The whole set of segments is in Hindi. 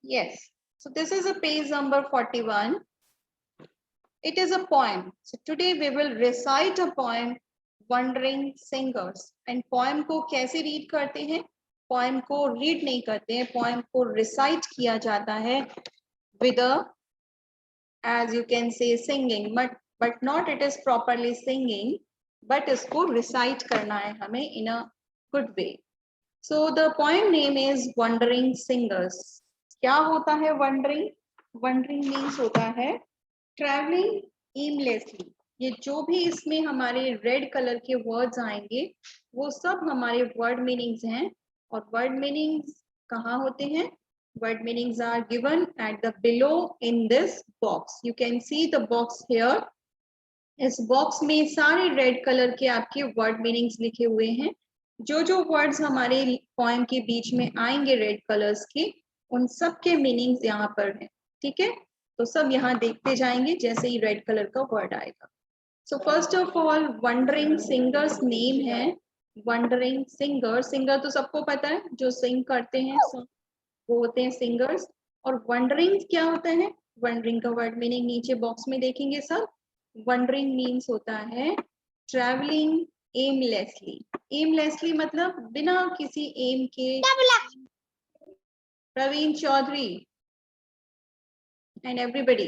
Yes. So this is a page number 41. It is a poem. So today we will recite a poem, Wandering Singers. And poem को कैसे read करते हैं? Poem को read नहीं करते हैं. Poem को recite किया जाता है with a, as you can say, singing. But not it is properly singing. But इसको recite करना है हमें in a good way. So the poem name is Wandering Singers. क्या होता है wandering? Wandering means होता है ट्रैवलिंग एमलेसली. ये जो भी इसमें हमारे रेड कलर के वर्ड्स आएंगे वो सब हमारे वर्ड मीनिंग्स हैं. और वर्ड मीनिंग्स कहाँ होते हैं? Word meanings are given at the below in this box. You can see the box here. इस बॉक्स में सारे रेड कलर के आपके वर्ड मीनिंग्स लिखे हुए हैं. जो वर्ड्स हमारे पोएम के बीच में आएंगे रेड कलर्स के, उन सब के मीनिंग्स यहाँ पर हैं. ठीक है, तो सब यहाँ देखते जाएंगे जैसे ही रेड कलर का वर्ड आएगा. So first of all wondering singers name है वंडरिंग सिंगर. सिंगर तो सबको पता है, जो सिंग करते हैं वो होते हैं सिंगर्स. और वंडरिंग क्या होता है? वंडरिंग का वर्ड मीनिंग नीचे बॉक्स में देखेंगे सब. वंडरिंग मीन्स होता है ट्रैवलिंग एमलेसली. एमलेसली मतलब बिना किसी एम के. Praveen Chaudhary and everybody.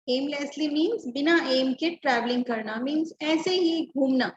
Aimlessly means बिना एम के ट्रैवलिंग करना, मीन्स ऐसे ही घूमना,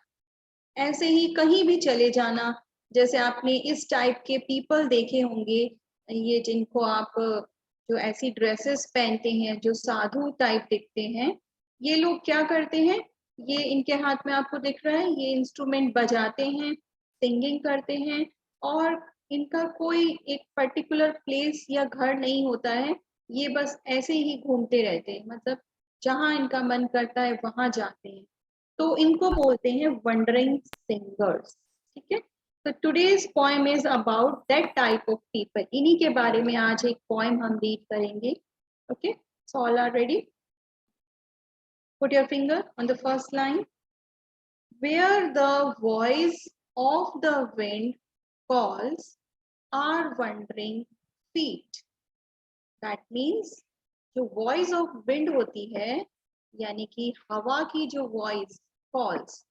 ऐसे ही कहीं भी चले जाना. जैसे आपने इस टाइप के पीपल देखे होंगे, ये जिनको आप जो ऐसी ड्रेसेस पहनते हैं जो साधु टाइप दिखते हैं, ये लोग क्या करते हैं? ये इनके हाथ में आपको दिख रहा है, ये इंस्ट्रूमेंट बजाते हैं, सिंगिंग करते हैं. और इनका कोई एक पर्टिकुलर प्लेस या घर नहीं होता है, ये बस ऐसे ही घूमते रहते हैं. मतलब जहां इनका मन करता है वहां जाते हैं, तो इनको बोलते हैं वंडरिंग सिंगर्स. ठीक है, तो today's poem is about that type of people. इन्हीं के बारे में आज एक पोएम हम रीड करेंगे. Okay, so all are ready. Put your finger on the first line. Where the voice of the wind calls our wandering feet. That means जो voice of wind होती है, यानी कि हवा की जो voice calls,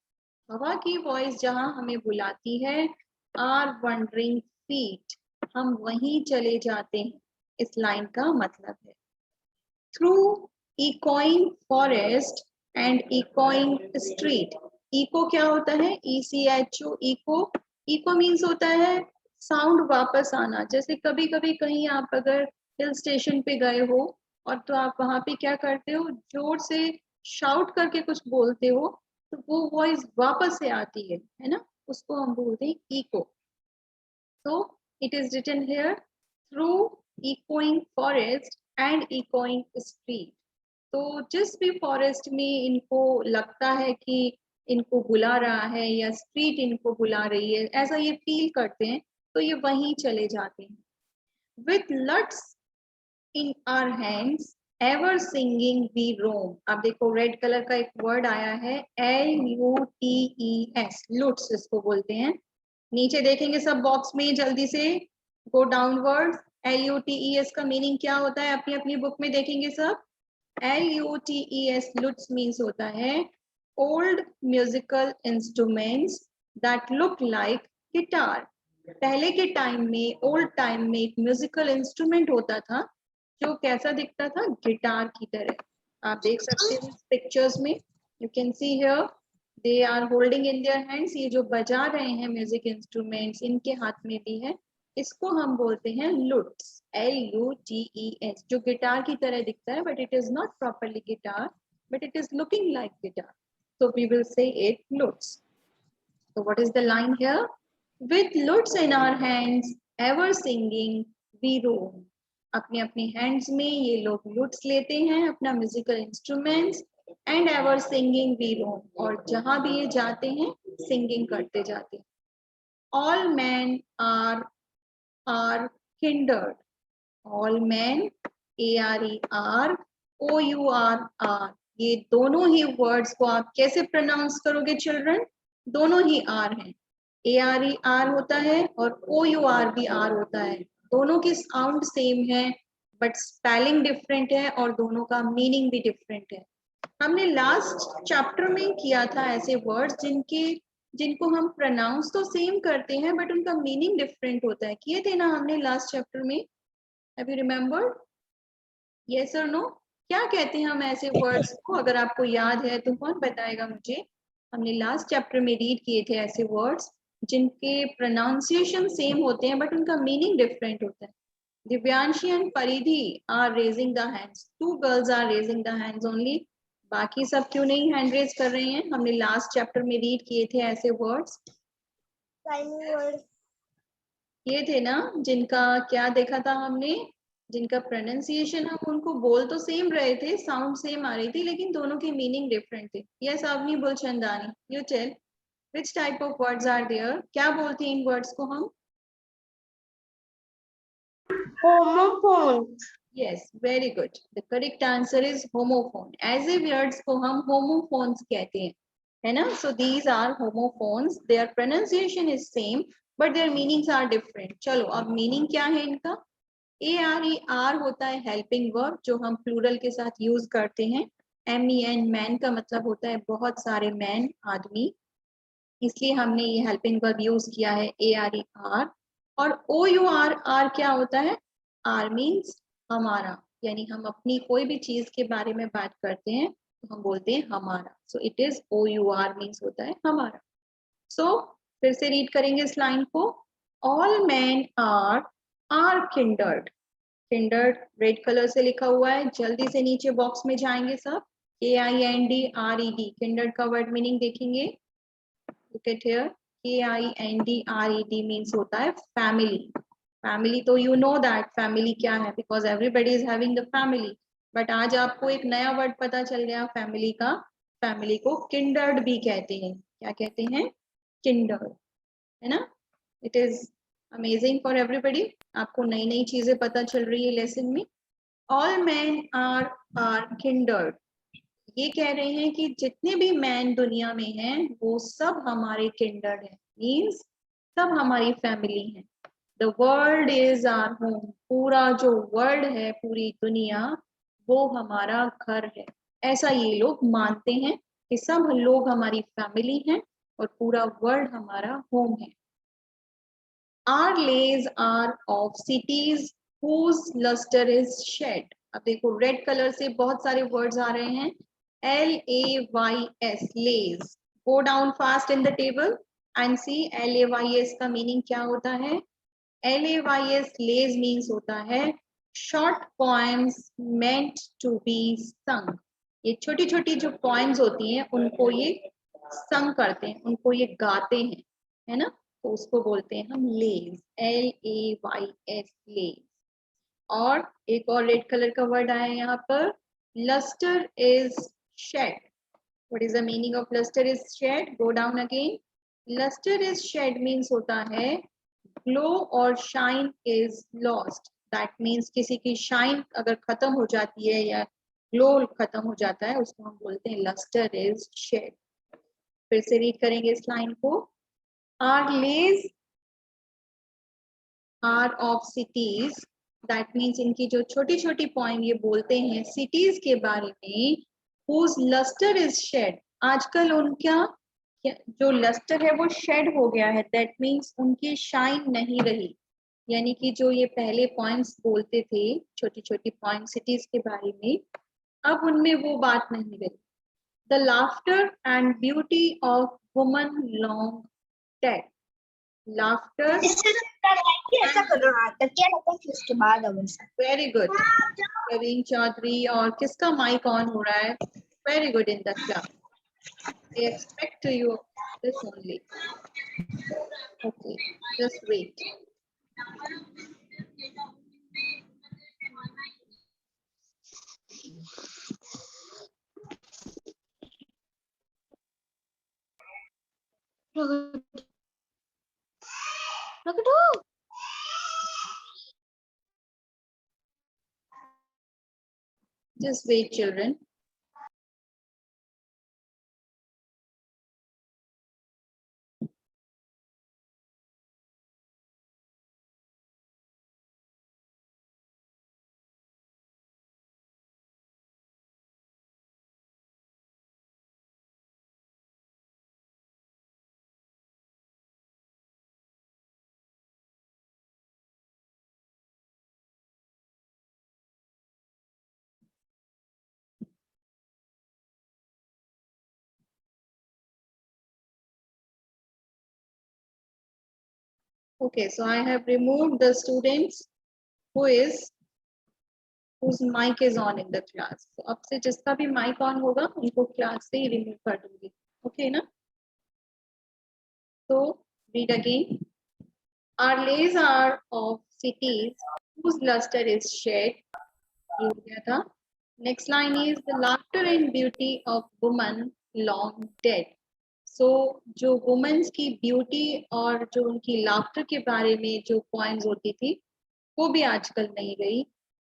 हवा की voice जहां हमें बुलाती है, our wandering feet, हम वहीं चले जाते हैं. इस लाइन का मतलब है through echoing forest and echoing street. Echo क्या होता है? ECHO, eco. इको मीन्स होता है साउंड वापस आना. जैसे कभी कभी कहीं आप अगर हिल स्टेशन पे गए हो और तो आप वहां पे क्या करते हो, जोर से शाउट करके कुछ बोलते हो, तो वो वॉइस वापस से आती है ना, उसको हम बोलते हैं इको. तो it is written here through echoing forest and echoing street. तो जिस भी फॉरेस्ट में इनको लगता है कि इनको बुला रहा है या स्ट्रीट इनको बुला रही है, ऐसा ये फील करते हैं, तो ये वहीं चले जाते हैं. With luts in our hands, ever singing we roam. अब देखो रेड कलर का एक वर्ड आया है LUTES, लुट्स इसको बोलते हैं. नीचे देखेंगे सब बॉक्स में, जल्दी से गो डाउनवर्ड. LUTES का मीनिंग क्या होता है? अपनी अपनी बुक में देखेंगे सब. LUTES, लुट्स मीन्स होता है old musical instruments that look like guitar. पहले के टाइम में, ओल्ड टाइम में एक म्यूजिकल इंस्ट्रूमेंट होता था जो कैसा दिखता था? गिटार की तरह. आप देख सकते हो पिक्चर्स में, you can see here they are holding in their hands. ये जो बजा रहे हैं म्यूजिक इंस्ट्रूमेंट्स, इनके हाथ में भी है. इसको हम बोलते हैं लुट्स, LUTES, जो गिटार की तरह दिखता है, but it is not properly guitar, but it is looking like guitar. So we will say it lutes. So what is the line here? With lutes in our hands, ever singing we roam. अपने अपने hands में ये लोग lutes लेते हैं, अपना musical instruments, and ever singing we roam. और जहां भी ये जाते हैं singing करते जाते हैं. All men are kindred. All men, ARER, ये दोनों ही वर्ड्स को आप कैसे प्रोनाउंस करोगे चिल्ड्रन? दोनों ही आर हैं. ARER होता है और OUR भी आर होता है. दोनों की साउंड सेम है बट स्पेलिंग डिफरेंट है और दोनों का मीनिंग भी डिफरेंट है। हमने लास्ट चैप्टर में किया था ऐसे वर्ड्स जिनको हम प्रोनाउंस तो सेम करते हैं बट उनका मीनिंग डिफरेंट होता है। किए थे ना हमने लास्ट चैप्टर में? Have you remembered? यस और नो? क्या कहते हैं हम ऐसे वर्ड्स को? अगर आपको याद है तो कौन बताएगा मुझे? हमने लास्ट चैप्टर में रीड किए थे ऐसे वर्ड्स जिनके प्रोनाउंसिएशन सेम होते हैं बट उनका मीनिंग डिफरेंट होता है। Divyanshi and Paridhi are raising the hands, 2 girls are raising the hands only. बाकी सब क्यों नहीं हैंड रेज कर रहे हैं? हमने लास्ट चैप्टर में रीड किए थे ऐसे वर्ड्स, ये थे ना, जिनका क्या देखा था हमने, जिनका प्रोनाउंसिएशन हम उनको बोल तो सेम रहे थे, साउंड सेम आ रही थी लेकिन दोनों के मीनिंग डिफरेंट थे। Yes Avni Bulchandani, you tell which type of words are there? क्या बोलते हैं इन वर्ड्स को हम? Homophone. Yes, very good. The correct answer is homophone. ऐसे words को हम homophones कहते हैं, है ना? So these are homophones. Their pronunciation is same, but their meanings are different. चलो अब meaning क्या है इनका? ARER होता है helping verb जो हम plural के साथ use करते हैं। MEN man का मतलब होता है बहुत सारे man आदमी, इसलिए हमने ये helping verb use किया है ARER। और OUR क्या होता है? R means हमारा, यानी हम अपनी कोई भी चीज के बारे में बात करते हैं तो हम बोलते हैं हमारा। So it is OUR means होता है हमारा। सो फिर से रीड करेंगे इस लाइन को। All men are kindred. Kindred red colour से लिखा हुआ है, जल्दी से नीचे बॉक्स में जाएंगे सब। KINDRED किंडर्ड का वर्ड मीनिंग देखेंगे। Look at here, KINDRED means होता है family। फैमिली तो यू नो दैट फैमिली क्या है, because everybody is having the family. But आज आपको एक नया वर्ड पता चल गया फैमिली का। फैमिली को किंडर्ड भी कहते हैं। क्या कहते हैं? किंडर्ड, है ना? It is amazing for everybody. आपको नई नई चीजें पता चल रही है लेसन में। ऑल मैन आर किंडर्ड, ये कह रहे हैं कि जितने भी मैन दुनिया में हैं वो सब हमारे किंडर्ड हैं, मीन्स सब हमारी फैमिली हैं। The world is our home, पूरा जो वर्ल्ड है, पूरी दुनिया, वो हमारा घर है। ऐसा ये लोग मानते हैं कि सब लोग हमारी फैमिली हैं और पूरा वर्ल्ड हमारा होम है। Our lays are of cities whose luster is shed। अब देखो रेड कलर से बहुत सारे वर्ड्स आ रहे हैं। LAYS lays, go down fast in the table and see LAYS का मीनिंग क्या होता है। LAYS lays means होता है short poems meant to be sung। ये छोटी छोटी जो poems होती हैं उनको ये sung करते हैं, उनको ये गाते हैं, है ना? तो उसको बोलते हैं हम लेज, LAYS लेज। और एक और रेड कलर का वर्ड आया है यहाँ पर, lustre is shed. What is the meaning of lustre is shed? Go down again. Lustre is shed means होता है ग्लो और shine is lost. That means किसी की शाइन अगर खत्म हो जाती है या ग्लो खत्म हो जाता है उसको हम बोलते हैं लस्टर इज शेड। फिर से रीड करेंगे इस लाइन को। Our ledge are of cities, that means इनकी जो छोटी छोटी पॉइंट ये बोलते हैं सिटीज के बारे में। whose luster is shed, आजकल उनका जो लस्टर है वो शेड हो गया है। दैट मीन्स उनकी शाइन नहीं रही, यानी कि जो ये पहले पॉइंट्स बोलते थे छोटी छोटी पॉइंट सिटीज के बारे में, अब उनमें वो बात नहीं रही। The laughter and beauty of woman long dead. Laughter, ऐसा कर रहा था क्या लगता है उसके बाद अब ऐसा। Very good Praveen Chaudhary. और किसका माइक ऑन हो रहा है? Very good in the class, I expect to you this only. Okay, just wait. Just wait, children. Okay, so I have removed the students whose mic is on in the class. So अब से जिसका भी mic on होगा उनको class से ही remove कर दूंगी. Okay ना? So read again. Our lays are of cities whose luster is shed. ये हो गया था. Next line is the laughter and beauty of woman long dead. So जो वुमेन्स की ब्यूटी और जो उनकी लाफ्टर के बारे में जो पॉइंट्स होती थी वो भी आजकल नहीं गई.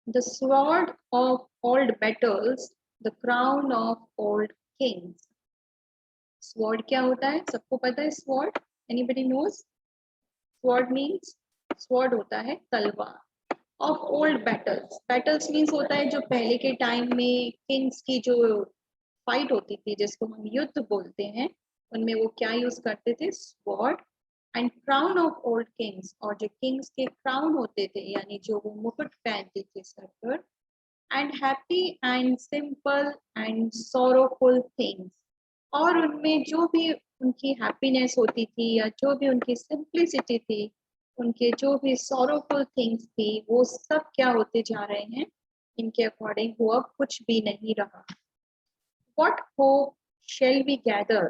The sword of old battles, the crown of old kings. Sword क्या होता है? सबको पता है sword? Anybody knows? Sword means sword होता है तलवार. Of old battles. Battles means होता है जो पहले के टाइम में किंग्स की जो फाइट होती थी जिसको हम युद्ध बोलते हैं उनमें वो क्या यूज करते थे? Sword. And crown of old Kings, और जो किंग्स के क्राउन होते थे यानी जो वो मुकुट पहनते थे सर पर. And happy and simple and sorrowful things, और उनमें जो भी उनकी हैप्पीनेस होती थी या जो भी उनकी सिंप्लिसिटी थी, उनके जो भी सोरोफुल थिंग्स थी वो सब क्या होते जा रहे हैं? इनके अकॉर्डिंग वो अब कुछ भी नहीं रहा. What hope shall we gather?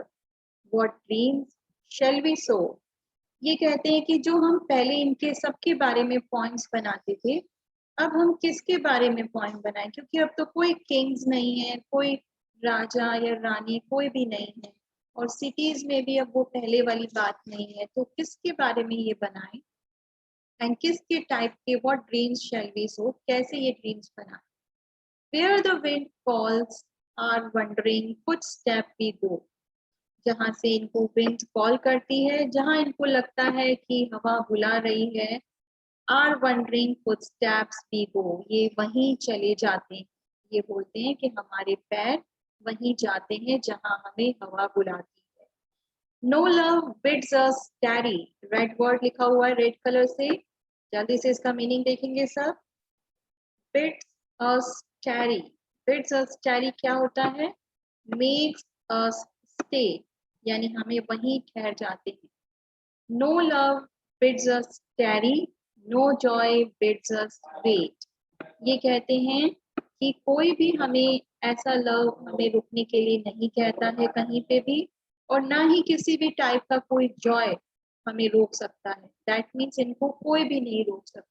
What dreams shall we sow? ये कहते हैं कि जो हम पहले इनके सबके बारे में पॉइंट्स बनाते थे अब हम किसके बारे में पॉइंट बनाएं, क्योंकि अब तो कोई किंग्स नहीं है, कोई राजा या रानी कोई भी नहीं है, और सिटीज में भी अब वो पहले वाली बात नहीं है. तो किसके बारे में ये बनाएं एंड किसके टाइप के? व्हाट ड्रीम्स शैल वी सो, कैसे ये ड्रीम्स बनाएं? Where the wind calls our wandering footstep we go. जहाँ से इनको विंड कॉल करती है, जहाँ इनको लगता है कि हवा बुला रही है, our wandering footsteps we go, ये वहीं चले जाते हैं. ये बोलते हैं कि हमारे पैर वहीं जाते हैं जहाँ हमें हवा बुलाती है. No love bids us tarry. Red word लिखा हुआ है रेड कलर से, जल्दी से इसका मीनिंग देखेंगे सब. bids us tarry. bids us tarry क्या होता है? makes us stay, यानी हमें वहीं ठहर जाते हैं. No love bids us tarry, no joy bids us wait. ये कहते हैं कि कोई भी हमें ऐसा लव हमें रुकने के लिए नहीं कहता है कहीं पे भी, और ना ही किसी भी टाइप का कोई जॉय हमें रोक सकता है. दैट मीन्स इनको कोई भी नहीं रोक सकता.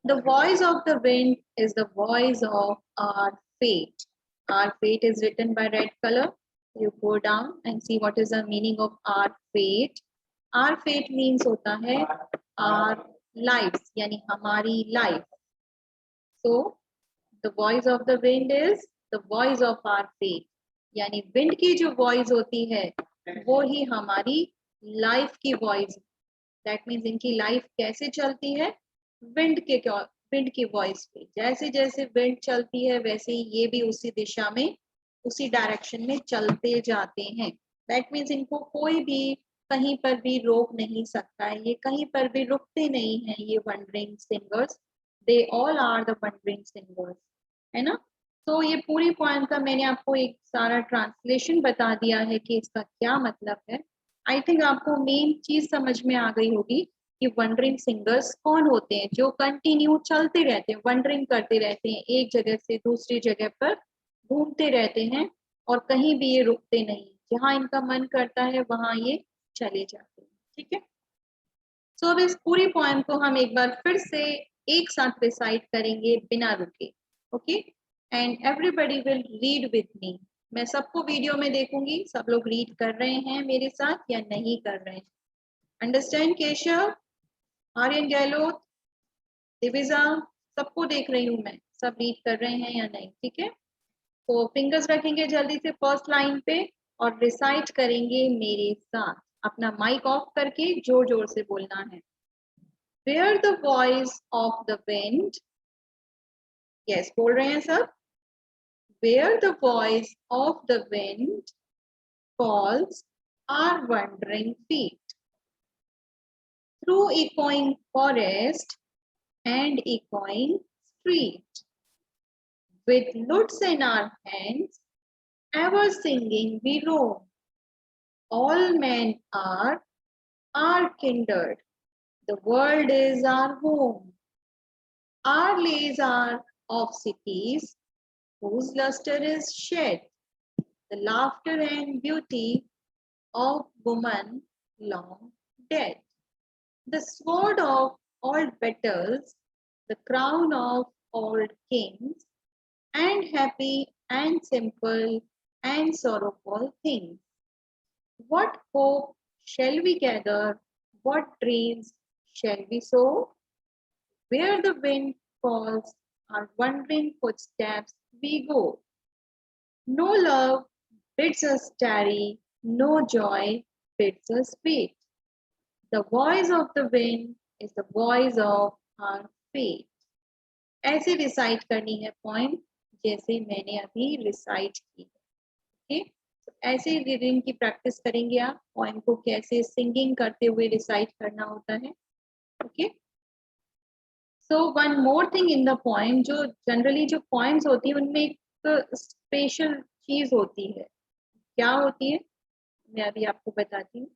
The voice of the wind is the voice of our fate. Our fate is written by red color. You go down and see what is the meaning of our fate. Our fate means होता है our lives, यानी हमारी life. So the voice of the wind is the voice of our fate. यानी wind की जो voice होती है वो ही हमारी life की voice. That means इनकी life कैसे चलती है? विंड की वॉइस पे. जैसे जैसे विंड चलती है वैसे ही ये भी उसी दिशा में उसी डायरेक्शन में चलते जाते हैं. दैट मीन्स इनको कोई भी कहीं पर भी रोक नहीं सकता है, ये कहीं पर भी रुकते नहीं हैं ये wandering singers. They all are the wandering singers, है ना. तो ये पूरी पॉइंट का मैंने आपको एक सारा ट्रांसलेशन बता दिया है कि इसका क्या मतलब है. आई थिंक आपको मेन चीज समझ में आ गई होगी कि वंडरिंग सिंगर्स कौन होते हैं, जो कंटिन्यू चलते रहते हैं, वंडरिंग करते रहते हैं, एक जगह से दूसरी जगह पर घूमते रहते हैं और कहीं भी ये रुकते नहीं. जहां इनका मन करता है वहां ये चले जाते हैं. ठीक है. सो अब इस पूरी पोएम को हम एक बार फिर से एक साथ रिसाइट करेंगे बिना रुके. Okay, and everybody will read with me. मैं सबको वीडियो में देखूंगी, सब लोग रीड कर रहे हैं मेरे साथ या नहीं कर रहे हैं. अंडरस्टैंड केशव, आर्यन गहलोत, दिविजा, सबको देख रही हूँ मैं, सब रीड कर रहे हैं या नहीं. ठीक है. तो फिंगर्स रखेंगे जल्दी से फर्स्ट लाइन पे और रिसाइट करेंगे मेरे साथ. अपना माइक ऑफ करके जोर जोर से बोलना है. Where the voice of the wind, yes बोल रहे हैं सब. Where the voice of the wind calls our wandering feet, through echoing forest and echoing street, with lutes in our hands, ever singing we roam. All men are kindred, The world is our home. Our lays are of cities whose luster is shed. The laughter and beauty of woman long dead. The sword of old battles, the crown of old kings, and happy and simple and sorrowful things. What hope shall we gather? What dreams shall we sow? Where the wind falls, our wandering footsteps we go. No love bids us tarry, no joy bids us wait. The voice of the wind is the voice of our fate. ऐसे रिसाइट करनी है पॉइंट जैसे मैंने अभी रिसाइट की है। ओके, ऐसे रीडिंग की प्रैक्टिस करेंगे आप, पॉइंट को कैसे सिंगिंग करते हुए रिसाइट करना होता है। Okay, so one more thing in the point, जो जनरली जो पॉइंट्स होती है उनमें एक स्पेशल चीज होती है। क्या होती है मैं अभी आपको बताती हूँ।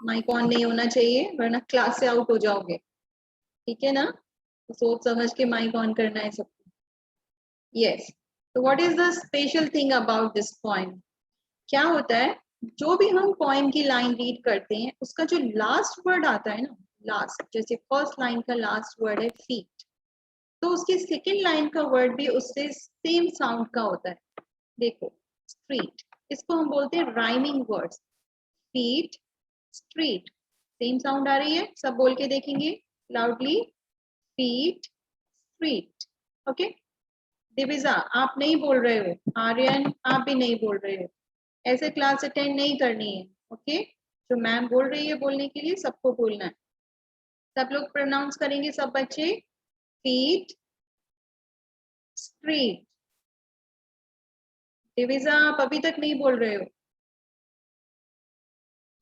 माइक ऑन नहीं होना चाहिए वरना क्लास से आउट हो जाओगे, ठीक है ना? तो सोच समझ के माइक ऑन करना है सबको। यस, तो what is the special thing about this point? क्या होता है, जो भी हम पॉइंट की लाइन रीड करते हैं उसका जो लास्ट वर्ड आता है ना, लास्ट, जैसे फर्स्ट लाइन का लास्ट वर्ड है फीट, तो उसकी सेकेंड लाइन का वर्ड भी उससे सेम साउंड का होता है। देखो, स्ट्रीट, इसको हम बोलते हैं rhyming words. Feet, street, same sound आ रही है, सब बोल के देखेंगे loudly. Feet, street. Okay, Divija आप नहीं बोल रहे हो, आर्यन आप भी नहीं बोल रहे हो, ऐसे क्लास अटेंड नहीं करनी है। ओके, जो मैम बोल रही है बोलने के लिए सबको बोलना है। सब लोग प्रोनाउंस करेंगे, सब बच्चे। Feet, street. दिविजा आप अभी तक नहीं बोल रहे हो,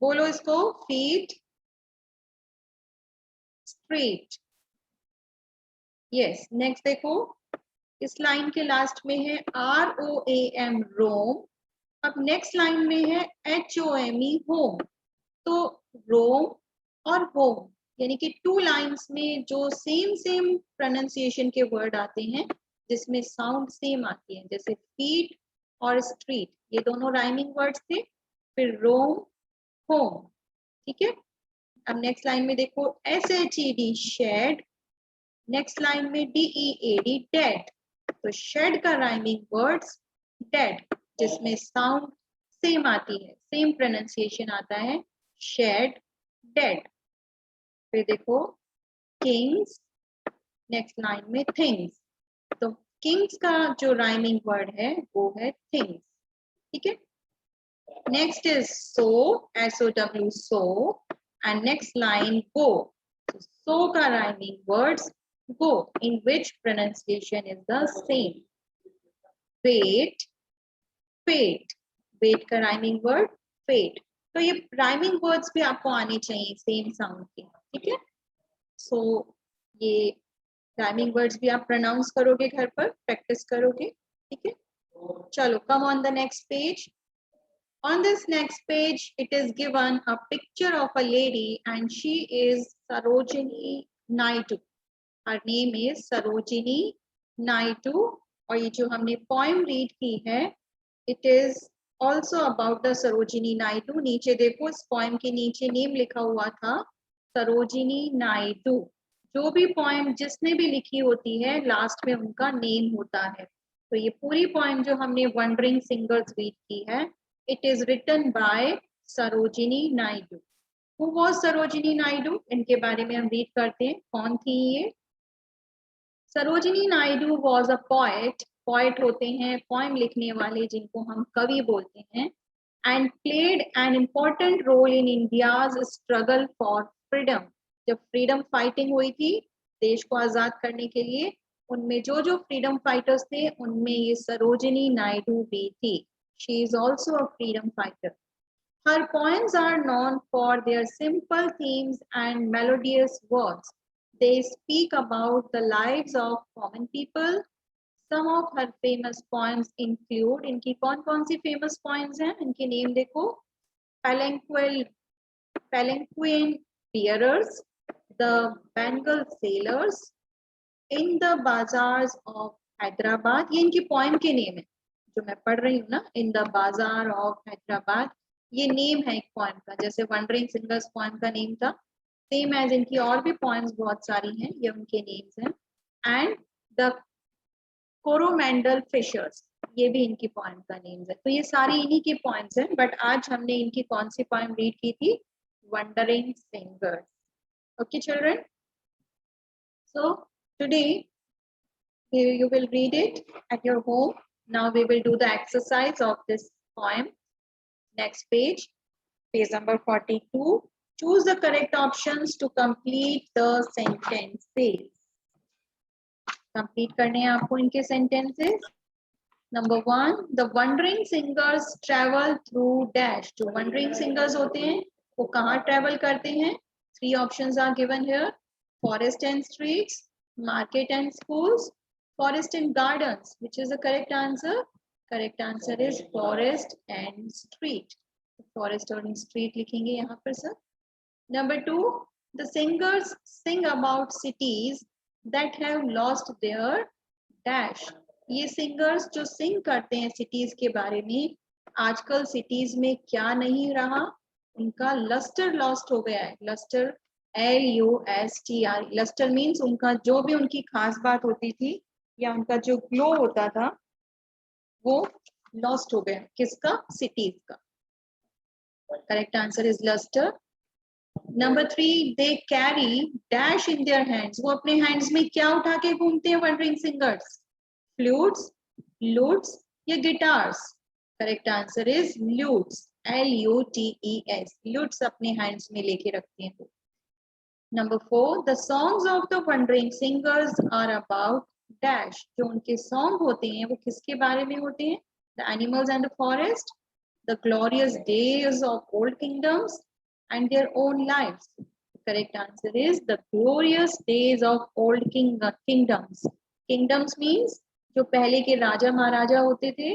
बोलो इसको। Feet, street. यस, नेक्स्ट देखो, इस लाइन के लास्ट में है ROAM, रोम। अब नेक्स्ट लाइन में है HOME, होम। तो रोम और होम यानी कि टू लाइंस में जो सेम प्रोनाउंसिएशन के वर्ड आते हैं जिसमें साउंड सेम आती है, जैसे फीट और स्ट्रीट, ये दोनों राइमिंग वर्ड्स थे। फिर रोम, होम, ठीक है। अब नेक्स्ट लाइन में देखो SHED, शेड। नेक्स्ट लाइन में DEAD, डेड। तो शेड का राइमिंग वर्ड्स डेड, जिसमें साउंड सेम आती है, सेम प्रोनाउंसिएशन आता है, शेड, डेड। फिर देखो किंग्स, नेक्स्ट लाइन में थिंग्स। तो किंग्स का जो राइमिंग वर्ड है वो है थिंग्स, ठीक है। Next is sow, SOW, sow, and next line go. Sow का rhyming words go, in which pronunciation is the same. Wait, fate, wait का राइमिंग वर्ड fate। तो ये राइमिंग वर्ड्स भी आपको आने चाहिए सेम साउंड के, ठीक है। सो ये राइमिंग वर्ड्स भी आप प्रोनाउंस करोगे, घर पर प्रैक्टिस करोगे, ठीक है। चलो, come on the next page. On this next page, it is given a picture of a lady and she is Sarojini Naidu. Her name is Sarojini Naidu। और ये जो हमने poem read की है, it is also about the Sarojini Naidu। नीचे देखो, इस poem के नीचे नेम लिखा हुआ था सरोजिनी नायडू। जो भी poem जिसने भी लिखी होती है लास्ट में उनका नेम होता है। तो ये पूरी poem जो हमने वंडरिंग सिंगर्स रीड की है, it is written by Sarojini Naidu। Who was Sarojini Naidu? इनके बारे में हम रीड करते हैं, कौन थी ये। Sarojini Naidu was a poet। Poet होते हैं पोएम लिखने वाले, जिनको हम कवि बोलते हैं। and played an important role in India's struggle for freedom। जब फ्रीडम फाइटिंग हुई थी देश को आजाद करने के लिए, उनमें जो जो फ्रीडम फाइटर्स थे उनमें ये सरोजिनी नायडू भी थी। She is also a freedom fighter। Her poems are known for their simple themes and melodious words. They speak about the lives of common people. Some of her famous poems include, इनकी कौन सी famous poems हैं, इनके name देखो, Palanquin Bearers, The Bengal Sailors, In the Bazaars of Hyderabad. ये इनकी poem के name है जो मैं पढ़ रही हूँ ना, In the Bazaar of Hyderabad. ये नेम है एक पोएम का, जैसे वंडरिंग सिंगर्स पोएम का नेम था, सेम एज इनकी और भी पोएम्स बहुत सारी हैं, ये उनके नेम्स हैं. एंड द कोरोमंडल फिशर्स, ये भी इनकी पोएम का नेम्स है. तो ये सारी इन्हीं की पोएम्स हैं, बट आज हमने इनकी कौन सी पोएम रीड की थी? Wondering singers. Okay children, so today you will read it at your home. Now we will do the exercise of this poem. Next page, page number 42. Choose the correct options to complete the sentences. Complete करने हैं आपको इनके sentences. Number 1, the wandering singers travel through dash. जो wandering singers होते हैं वो कहाँ travel करते हैं? 3 options are given here. Forest and streets, market and schools, forest and gardens. Which is the correct answer? Correct answer is forest and street. Forest and street लिखेंगे यहाँ पर sir. Number 2, the singers sing about cities that have lost their dash. ये singers जो sing करते हैं cities के बारे में, आजकल cities में क्या नहीं रहा? उनका luster lost हो गया है. Luster, L-U-S-T-R. Luster means उनका जो भी उनकी खास बात होती थी या उनका जो ग्लो होता था वो लॉस्ट हो गया. किसका? सिटीज का. Correct answer is luster. Number 3, they carry dash in their hands. वो अपने हैंड्स में क्या उठा के घूमते हैं वंडरिंग सिंगर्स? फ्लूट्स, लूट्स या guitars? Correct answer is lutes, L-U-T-E-S. Lutes अपने हैंड्स में लेके रखते हैं. Number 4, the songs of the wandering singers are about dash. जो उनके सॉन्ग होते हैं वो किसके बारे में होते हैं? The animals and the forest, the glorious days of old kingdoms and their own lives. Correct answer is the glorious days of old kingdoms. Kingdoms means जो पहले के राजा महाराजा होते थे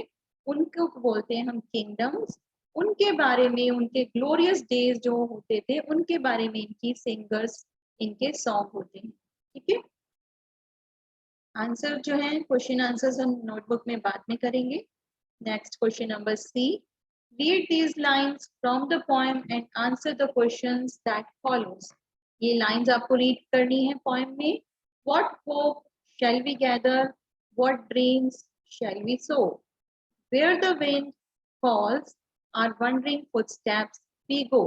उनको बोलते हैं हम kingdoms. उनके बारे में, उनके glorious days जो होते थे उनके बारे में इनकी singers, इनके song होते हैं. ठीक है. आंसर जो है क्वेश्चन आंसर्स हम नोटबुक में बाद में करेंगे. Next question number C. Read these lines from the poem and answer the questions that follows. ये lines आपको read करनी है poem में. What hope shall we gather? What dreams shall we sow? Where the wind falls, our wandering footsteps we go.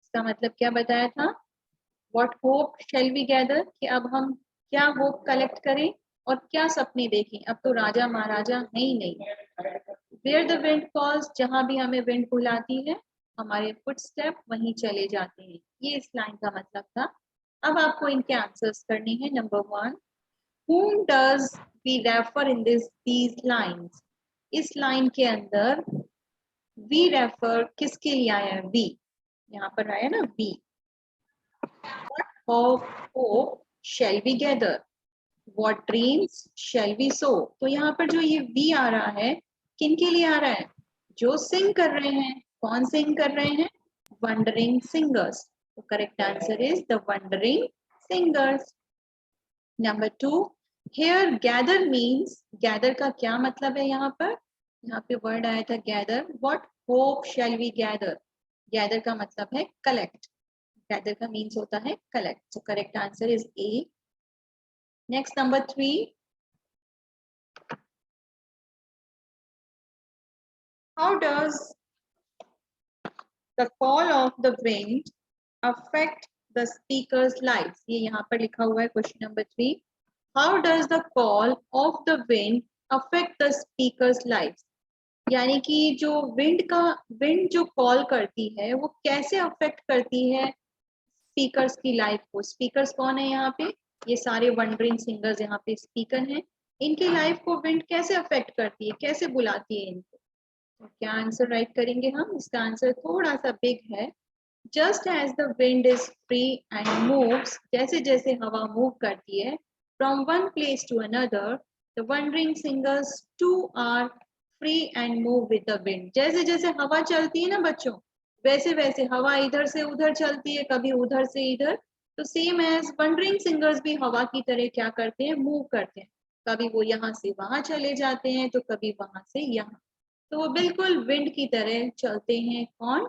इसका मतलब क्या बताया था? What hope shall we gather? कि अब हम क्या hope collect करें और क्या सपने देखें. अब तो राजा महाराजा है ही नहीं. Where the wind falls, जहां भी हमें विंड बुलाती है हमारे फुटस्टेप वहीं चले जाते हैं. ये इस लाइन का मतलब था. अब आपको इनके आंसर्स करने हैं. Number 1, whom does we refer in these lines? इस लाइन के अंदर we refer किसके लिए आया है? we. यहाँ पर आया ना we. What hope shall we gather? What dreams shall we sow? तो यहाँ पर जो ये we आ रहा है किन के लिए आ रहा है? जो सिंग कर रहे हैं. कौन सिंग कर रहे हैं? Wandering singers. तो correct answer is the wandering singers. Number 2, here gather means, gather का क्या मतलब है? यहाँ पर यहाँ पे वर्ड आया था gather. What hope shall we gather? Gather का मतलब है कलेक्ट. गैदर का मीन्स होता है collect. So correct answer is A. Next number 3, how does the call of the wind affect the speaker's lives? ये यहाँ पर लिखा हुआ है question number 3. How does the call of the wind affect the speaker's lives? यानी कि जो विंड जो कॉल करती है वो कैसे अफेक्ट करती है स्पीकर्स की लाइफ को. स्पीकर्स कौन है यहाँ पे? ये सारे वंडरिंग सिंगर्स यहाँ पे स्पीकर हैं. इनकी लाइफ को विंड कैसे अफेक्ट करती है, कैसे बुलाती है इनको? क्या आंसर राइट करेंगे हम? इसका आंसर थोड़ा सा बिग है। Just as the wind is free and moves, जैसे जैसे हवा मूव करती है from one place to another, the wandering singers too are free and move with the wind. जैसे जैसे हवा चलती है ना बच्चों, वैसे वैसे हवा इधर से उधर चलती है, कभी उधर से इधर, तो सेम एज वंडरिंग सिंगर्स भी हवा की तरह क्या करते हैं? मूव करते हैं। कभी वो यहाँ से वहां चले जाते हैं तो कभी वहां से यहाँ, तो वो बिल्कुल विंड की तरह चलते हैं। कौन?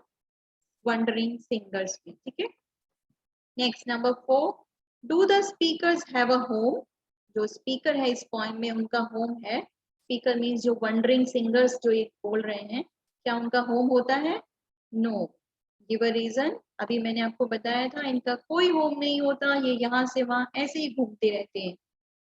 वंडरिंग सिंगर्स भी। ठीक है। Next number 4, do the speakers have a home? जो स्पीकर है इस पॉइंट में उनका होम है। स्पीकर मीन्स जो वंडरिंग सिंगर्स जो ये बोल रहे हैं, क्या उनका होम होता है? नो। Give a reason. अभी मैंने आपको बताया था इनका कोई होम नहीं होता, ये यहाँ से वहां ऐसे ही घूमते रहते हैं।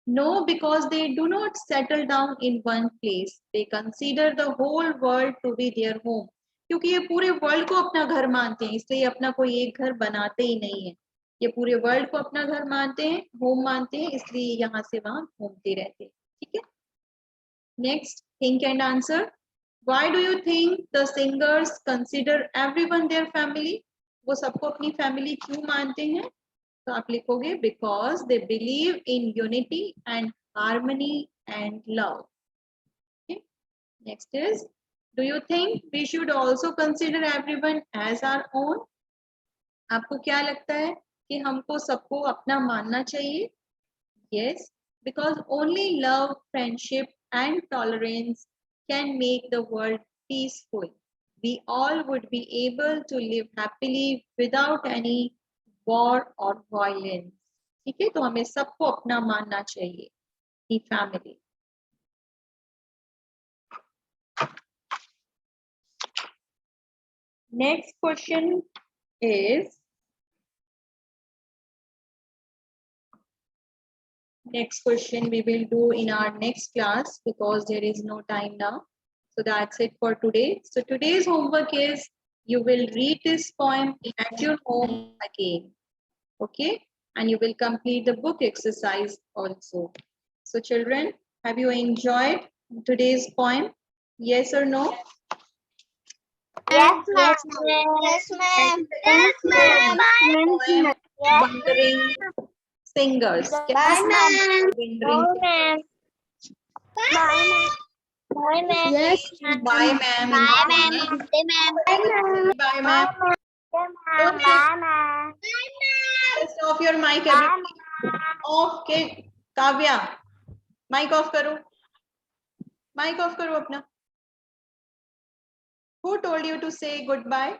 No, because they do not settle down in one place. They consider the whole world to be their home. क्योंकि ये पूरे वर्ल्ड को अपना घर मानते हैं, इसलिए अपना कोई एक घर बनाते ही नहीं है। ये पूरे वर्ल्ड को अपना घर मानते हैं, होम मानते हैं, इसलिए यहाँ से वहां घूमते रहते हैं। ठीक है। Next, think and answer. Why do you think the singers consider everyone their family? वो सबको अपनी फैमिली क्यों मानते हैं? तो आप लिखोगे because they believe in unity and harmony and love. Next is, do you think we should also consider everyone as our own? आपको क्या लगता है कि हमको सबको अपना मानना चाहिए? Yes, because only love, friendship and tolerance can make the world peaceful. We all would be able to live happily without any war or violence. ठीक है, तो हमें सबको अपना मानना चाहिए की family. Next question is, next question we will do in our next class because there is no time now. So that's it for today. So today's homework is you will read this poem at your home again. Okay, and you will complete the book exercise also. So children, have you enjoyed today's poem? Yes or no? Yes, ma'am. Yes, ma'am. Yes, ma'am. Poem Wandering Singers. Bye, ma'am. Wandering ma'am. Bye, ma'am. Bye, ma'am. Yes. Bye, ma'am. Bye, ma'am. Bye, ma'am. Okay. Bye, ma'am. Just off your mic, everybody. Okay. Kavya, mic off करो. Mic off करो अपना. Who told you to say goodbye?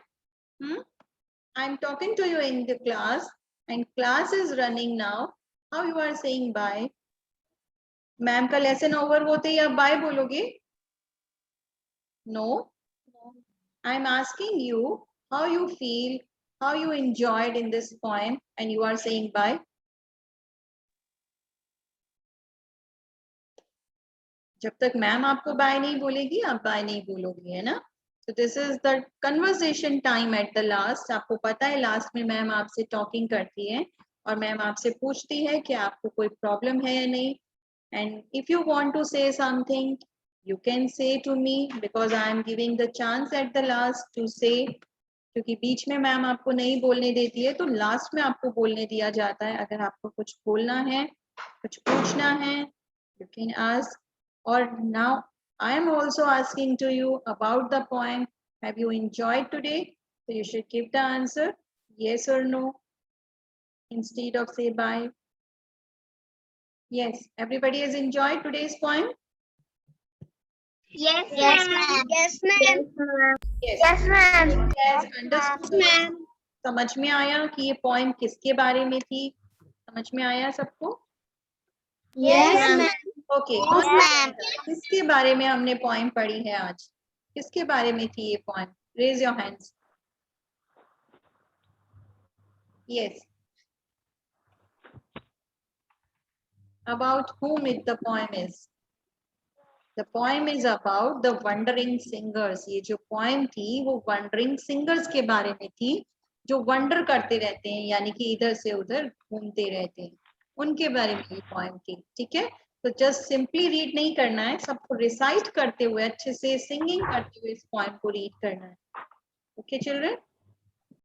I'm talking to you in the class, and class is running now. How you are saying bye? Ma'am का लेसन ओवर होते ही आप बाय बोलोगे? No. I'm asking you how you feel, how you enjoyed in this poem, and you are saying bye. जब तक मैम आपको बाय नहीं बोलेगी आप बाय नहीं बोलोगी, है ना? So this is the conversation time at the last. आपको पता है लास्ट में मैम आपसे टॉकिंग करती है और मैम आपसे पूछती है कि आपको कोई प्रॉब्लम है या नहीं. And if you want to say something, you can say to me because I am giving the chance at the last to say. क्योंकि बीच में मैम आपको नहीं बोलने देती है, तो लास्ट में आपको बोलने दिया जाता है. अगर आपको कुछ बोलना है, कुछ पूछना है, you can ask. Or now I am also asking to you about the poem. Have you enjoyed today? So you should give the answer yes or no instead of say bye. Yes, everybody has enjoyed today's poem. Yes, ma'am. Yes, ma'am. Yes. Yes, ma'am. Yes, understood. Ma'am. समझ में आया कि ये पोएम किसके बारे में थी? समझ में आया सबको? Yes, ma'am. Okay, Yes, ma'am. किसके बारे में हमने पोएम पढ़ी है आज? किसके बारे में थी ये poem? Raise your hands. Yes. About whom it the poem is? The poem is about the wandering singers. ये जो poem थी वो wandering singers के बारे में थी, जो वंडर करते रहते हैं, यानी कि इधर से उधर घूमते रहते हैं, उनके बारे में ये poem थी. ठीक है, तो जस्ट सिंपली रीड नहीं करना है, सबको रिसाइट करते हुए अच्छे से सिंगिंग करते हुए इस पोएम को रीड करना है. Okay children.